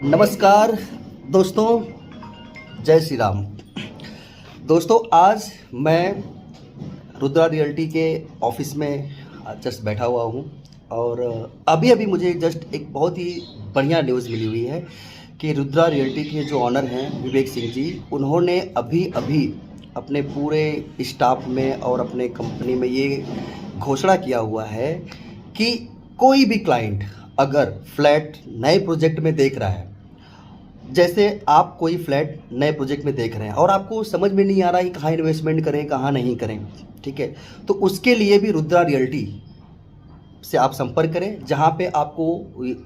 नमस्कार दोस्तों, जय श्री राम। दोस्तों, आज मैं रुद्रा रियल्टी के ऑफिस में जस्ट बैठा हुआ हूँ और अभी अभी मुझे जस्ट एक बहुत ही बढ़िया न्यूज़ मिली हुई है कि रुद्रा रियल्टी के जो ऑनर हैं विवेक सिंह जी, उन्होंने अभी अभी अपने पूरे स्टाफ में और अपने कंपनी में ये घोषणा किया हुआ है कि कोई भी क्लाइंट अगर फ्लैट नए प्रोजेक्ट में देख रहा है, जैसे आप कोई फ्लैट नए प्रोजेक्ट में देख रहे हैं और आपको समझ में नहीं आ रहा है कि कहाँ इन्वेस्टमेंट करें कहाँ नहीं करें, ठीक है, तो उसके लिए भी रुद्रा रियल्टी से आप संपर्क करें, जहाँ पे आपको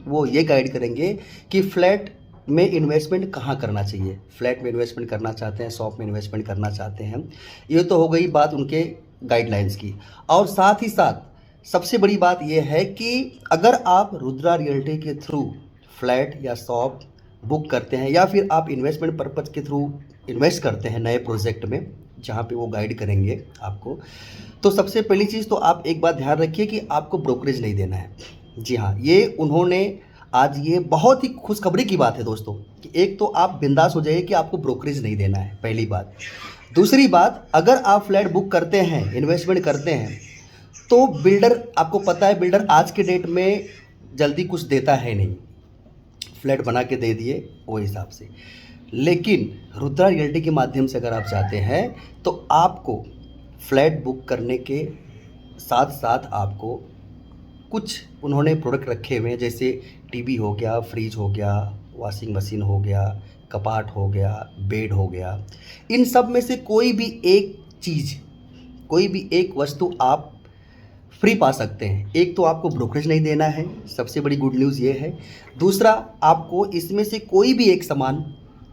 वो ये गाइड करेंगे कि फ्लैट में इन्वेस्टमेंट कहाँ करना चाहिए। फ्लैट में इन्वेस्टमेंट करना चाहते हैं, शॉप में इन्वेस्टमेंट करना चाहते हैं, ये तो हो गई बात उनके गाइडलाइंस की। और साथ ही साथ सबसे बड़ी बात यह है कि अगर आप रुद्रा रियल्टी के थ्रू फ्लैट या शॉप बुक करते हैं या फिर आप इन्वेस्टमेंट पर्पज़ के थ्रू इन्वेस्ट करते हैं नए प्रोजेक्ट में, जहाँ पे वो गाइड करेंगे आपको, तो सबसे पहली चीज़ तो आप एक बात ध्यान रखिए कि आपको ब्रोकरेज नहीं देना है। जी हाँ, ये उन्होंने आज ये बहुत ही खुशखबरी की बात है दोस्तों कि एक तो आप बिंदास हो जाइए कि आपको ब्रोकरेज नहीं देना है, पहली बात। दूसरी बात, अगर आप फ्लैट बुक करते हैं, इन्वेस्टमेंट करते हैं, तो बिल्डर, आपको पता है बिल्डर आज के डेट में जल्दी कुछ देता है नहीं, फ्लैट बना के दे दिए वो हिसाब से। लेकिन रुद्रा रियल्टी के माध्यम से अगर आप चाहते हैं तो आपको फ्लैट बुक करने के साथ साथ आपको कुछ उन्होंने प्रोडक्ट रखे हुए हैं, जैसे टीवी हो गया, फ्रिज हो गया, वॉशिंग मशीन हो गया, कपाट हो गया, बेड हो गया। इन सब में से कोई भी एक चीज़, कोई भी एक वस्तु आप फ्री पा सकते हैं। एक तो आपको ब्रोकरेज नहीं देना है, सबसे बड़ी गुड न्यूज़ ये है। दूसरा, आपको इसमें से कोई भी एक सामान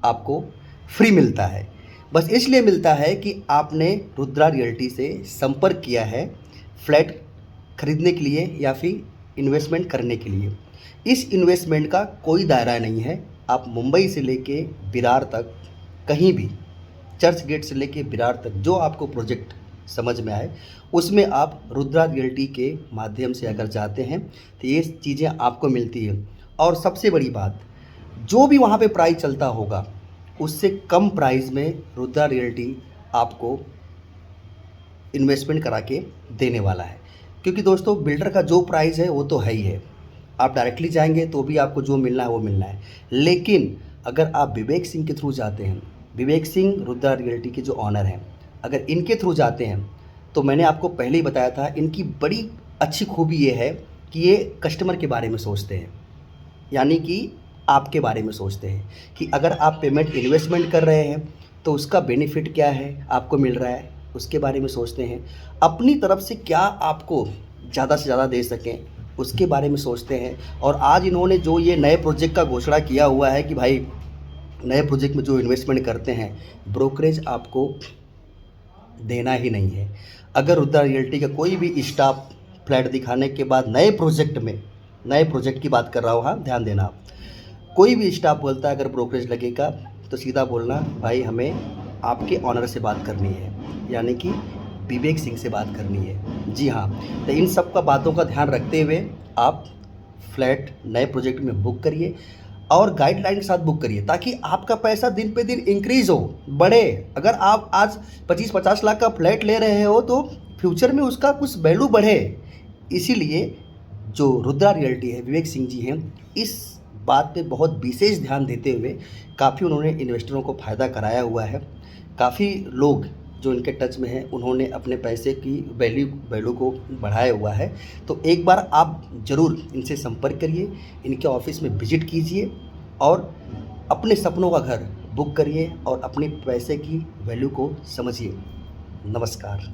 आपको फ्री मिलता है। बस इसलिए मिलता है कि आपने रुद्रा रियल्टी से संपर्क किया है फ्लैट खरीदने के लिए या फिर इन्वेस्टमेंट करने के लिए। इस इन्वेस्टमेंट का कोई दायरा नहीं है। आप मुंबई से लेके विरार तक, कहीं भी, चर्च गेट से लेके विरार तक, जो आपको प्रोजेक्ट समझ में आए उसमें आप रुद्रा रियल्टी के माध्यम से अगर जाते हैं तो ये चीज़ें आपको मिलती है। और सबसे बड़ी बात, जो भी वहाँ पे प्राइस चलता होगा उससे कम प्राइस में रुद्रा रियल्टी आपको इन्वेस्टमेंट करा के देने वाला है। क्योंकि दोस्तों, बिल्डर का जो प्राइस है वो तो है ही है, आप डायरेक्टली जाएंगे तो भी आपको जो मिलना है वो मिलना है। लेकिन अगर आप विवेक सिंह के थ्रू जाते हैं, विवेक सिंह रुद्रा रियल्टी के जो ऑनर हैं, अगर इनके थ्रू जाते हैं तो मैंने आपको पहले ही बताया था, इनकी बड़ी अच्छी खूबी ये है कि ये कस्टमर के बारे में सोचते हैं, यानी कि आपके बारे में सोचते हैं कि अगर आप पेमेंट इन्वेस्टमेंट कर रहे हैं तो उसका बेनिफिट क्या है, आपको मिल रहा है, उसके बारे में सोचते हैं। अपनी तरफ से क्या आपको ज़्यादा से ज़्यादा दे सकें उसके बारे में सोचते हैं। और आज इन्होंने जो ये नए प्रोजेक्ट का घोषणा किया हुआ है कि भाई नए प्रोजेक्ट में जो इन्वेस्टमेंट करते हैं, ब्रोकरेज आपको देना ही नहीं है। अगर रुद्रा रियल्टी का कोई भी स्टाफ फ्लैट दिखाने के बाद नए प्रोजेक्ट में, नए प्रोजेक्ट की बात कर रहा हूँ, हाँ ध्यान देना, कोई भी स्टाफ बोलता है अगर ब्रोकरेज लगेगा तो सीधा बोलना भाई हमें आपके ऑनर से बात करनी है, यानी कि विवेक सिंह से बात करनी है। जी हाँ, तो इन सब का बातों का ध्यान रखते हुए आप फ्लैट नए प्रोजेक्ट में बुक करिए और गाइडलाइन के साथ बुक करिए, ताकि आपका पैसा दिन पे दिन इंक्रीज़ हो, बढ़े। अगर आप आज 25-50 लाख का फ्लैट ले रहे हो तो फ्यूचर में उसका कुछ वैल्यू बढ़े। इसीलिए जो रुद्रा रियल्टी है, विवेक सिंह जी हैं, इस बात पे बहुत विशेष ध्यान देते हुए काफ़ी उन्होंने इन्वेस्टरों को फ़ायदा कराया हुआ है। काफ़ी लोग जो इनके टच में हैं उन्होंने अपने पैसे की वैल्यू को बढ़ाया हुआ है। तो एक बार आप ज़रूर इनसे संपर्क करिए, इनके ऑफिस में विजिट कीजिए और अपने सपनों का घर बुक करिए और अपने पैसे की वैल्यू को समझिए। नमस्कार।